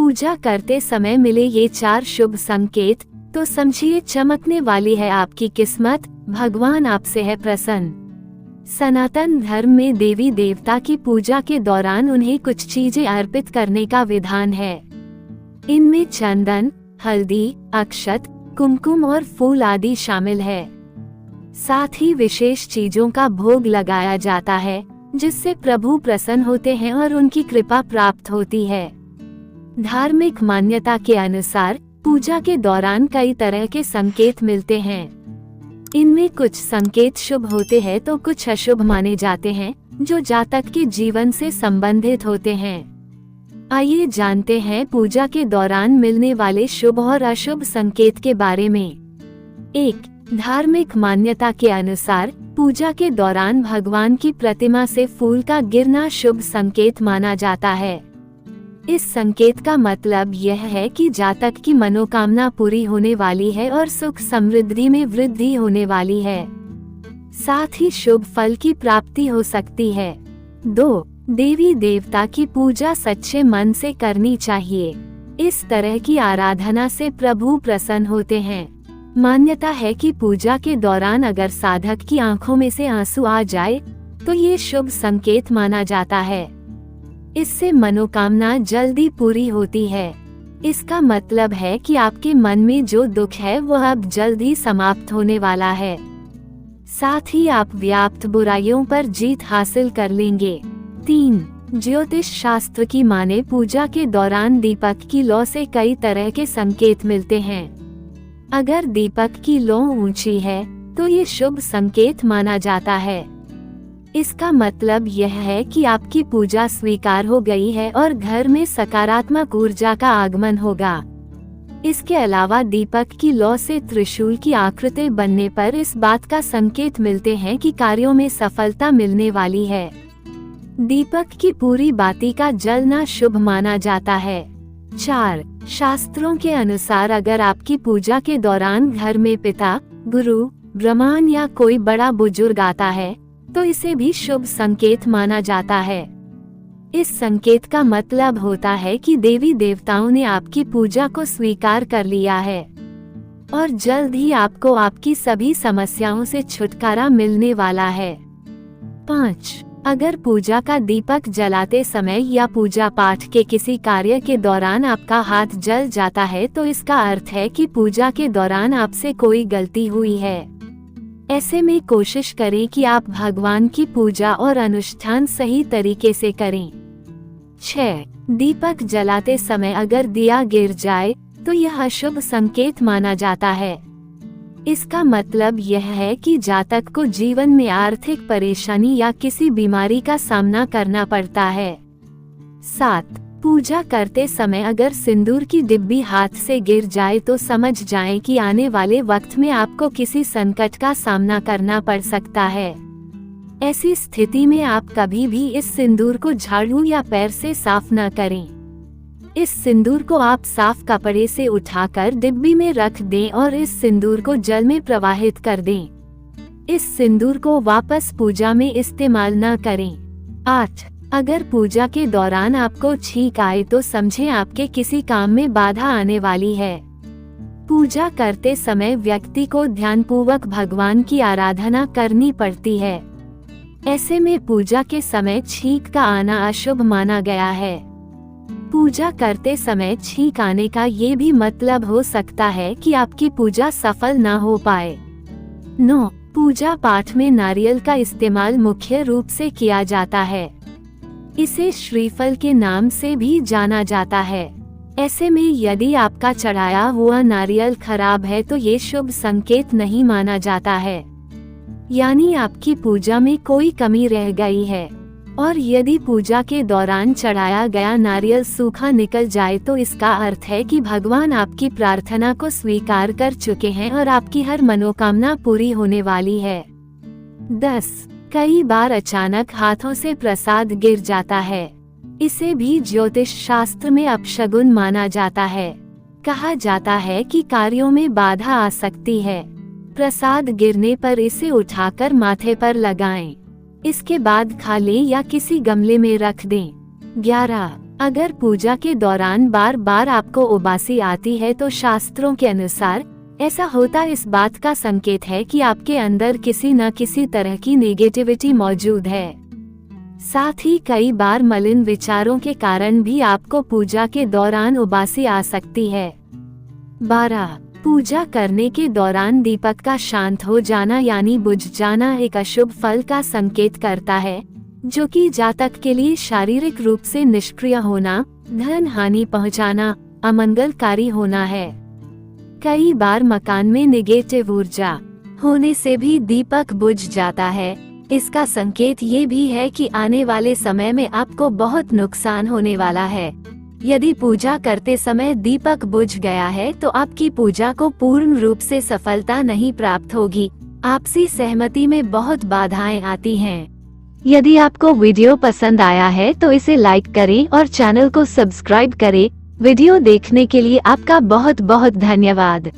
पूजा करते समय मिले ये 4 शुभ संकेत तो समझिए चमकने वाली है आपकी किस्मत, भगवान आपसे है प्रसन्न। सनातन धर्म में देवी देवता की पूजा के दौरान उन्हें कुछ चीजें अर्पित करने का विधान है। इनमें चंदन, हल्दी, अक्षत, कुमकुम और फूल आदि शामिल है। साथ ही विशेष चीजों का भोग लगाया जाता है जिससे प्रभु प्रसन्न होते हैं और उनकी कृपा प्राप्त होती है। धार्मिक मान्यता के अनुसार पूजा के दौरान कई तरह के संकेत मिलते हैं। इनमें कुछ संकेत शुभ होते हैं तो कुछ अशुभ माने जाते हैं जो जातक के जीवन से संबंधित होते हैं। आइए जानते हैं पूजा के दौरान मिलने वाले शुभ और अशुभ संकेत के बारे में। 1. धार्मिक मान्यता के अनुसार पूजा के दौरान भगवान की प्रतिमा से फूल का गिरना शुभ संकेत माना जाता है। इस संकेत का मतलब यह है कि जातक की मनोकामना पूरी होने वाली है और सुख समृद्धि में वृद्धि होने वाली है। साथ ही शुभ फल की प्राप्ति हो सकती है। 2. देवी देवता की पूजा सच्चे मन से करनी चाहिए। इस तरह की आराधना से प्रभु प्रसन्न होते हैं। मान्यता है कि पूजा के दौरान अगर साधक की आंखों में से आंसू आ जाए तो ये शुभ संकेत माना जाता है। इससे मनोकामना जल्दी पूरी होती है। इसका मतलब है कि आपके मन में जो दुख है वह अब जल्द ही समाप्त होने वाला है। साथ ही आप व्याप्त बुराइयों पर जीत हासिल कर लेंगे। 3. ज्योतिष शास्त्र की माने पूजा के दौरान दीपक की लौ से कई तरह के संकेत मिलते हैं। अगर दीपक की लौ ऊंची है तो ये शुभ संकेत माना जाता है। इसका मतलब यह है कि आपकी पूजा स्वीकार हो गई है और घर में सकारात्मक ऊर्जा का आगमन होगा। इसके अलावा दीपक की लौ से त्रिशूल की आकृति बनने पर इस बात का संकेत मिलते हैं कि कार्यों में सफलता मिलने वाली है। दीपक की पूरी बाती का जलना शुभ माना जाता है। 4. शास्त्रों के अनुसार अगर आपकी पूजा के दौरान घर में पिता, गुरु, ब्राह्मण या कोई बड़ा बुजुर्ग आता है तो इसे भी शुभ संकेत माना जाता है। इस संकेत का मतलब होता है कि देवी देवताओं ने आपकी पूजा को स्वीकार कर लिया है और जल्द ही आपको आपकी सभी समस्याओं से छुटकारा मिलने वाला है। 5. अगर पूजा का दीपक जलाते समय या पूजा पाठ के किसी कार्य के दौरान आपका हाथ जल जाता है तो इसका अर्थ है कि पूजा के दौरान आपसे कोई गलती हुई है। ऐसे में कोशिश करें कि आप भगवान की पूजा और अनुष्ठान सही तरीके से करें। 6. दीपक जलाते समय अगर दिया गिर जाए तो यह अशुभ संकेत माना जाता है। इसका मतलब यह है कि जातक को जीवन में आर्थिक परेशानी या किसी बीमारी का सामना करना पड़ता है। 7. पूजा करते समय अगर सिंदूर की डिब्बी हाथ से गिर जाए तो समझ जाएं कि आने वाले वक्त में आपको किसी संकट का सामना करना पड़ सकता है। ऐसी स्थिति में आप कभी भी इस सिंदूर को झाड़ू या पैर से साफ न करें। इस सिंदूर को आप साफ कपड़े से उठाकर डिब्बी में रख दें और इस सिंदूर को जल में प्रवाहित कर दें। इस सिंदूर को वापस पूजा में इस्तेमाल न करें। 8. अगर पूजा के दौरान आपको छींक आए तो समझें आपके किसी काम में बाधा आने वाली है। पूजा करते समय व्यक्ति को ध्यानपूर्वक भगवान की आराधना करनी पड़ती है। ऐसे में पूजा के समय छींक का आना अशुभ माना गया है। पूजा करते समय छींक आने का ये भी मतलब हो सकता है कि आपकी पूजा सफल न हो पाए। 9. पूजा पाठ में नारियल का इस्तेमाल मुख्य रूप से किया जाता है। इसे श्रीफल के नाम से भी जाना जाता है। ऐसे में यदि आपका चढ़ाया हुआ नारियल खराब है तो ये शुभ संकेत नहीं माना जाता है, यानी आपकी पूजा में कोई कमी रह गई है। और यदि पूजा के दौरान चढ़ाया गया नारियल सूखा निकल जाए तो इसका अर्थ है कि भगवान आपकी प्रार्थना को स्वीकार कर चुके हैं और आपकी हर मनोकामना पूरी होने वाली है। 10. कई बार अचानक हाथों से प्रसाद गिर जाता है। इसे भी ज्योतिष शास्त्र में अपशगुन माना जाता है। कहा जाता है कि कार्यों में बाधा आ सकती है। प्रसाद गिरने पर इसे उठाकर माथे पर लगाएं। इसके बाद खा लें या किसी गमले में रख दें। 11. अगर पूजा के दौरान बार बार आपको उबासी आती है तो शास्त्रों के अनुसार ऐसा होता इस बात का संकेत है कि आपके अंदर किसी न किसी तरह की नेगेटिविटी मौजूद है। साथ ही कई बार मलिन विचारों के कारण भी आपको पूजा के दौरान उबासी आ सकती है। 12. पूजा करने के दौरान दीपक का शांत हो जाना यानी बुझ जाना एक अशुभ फल का संकेत करता है, जो कि जातक के लिए शारीरिक रूप से निष्क्रिय होना, धन हानि पहुंचाना, अमंगलकारी होना है। कई बार मकान में नेगेटिव ऊर्जा होने से भी दीपक बुझ जाता है। इसका संकेत ये भी है कि आने वाले समय में आपको बहुत नुकसान होने वाला है। यदि पूजा करते समय दीपक बुझ गया है तो आपकी पूजा को पूर्ण रूप से सफलता नहीं प्राप्त होगी। आपसी सहमति में बहुत बाधाएं आती हैं। यदि आपको वीडियो पसंद आया है तो इसे लाइक करें और चैनल को सब्सक्राइब करें। वीडियो देखने के लिए आपका बहुत बहुत धन्यवाद।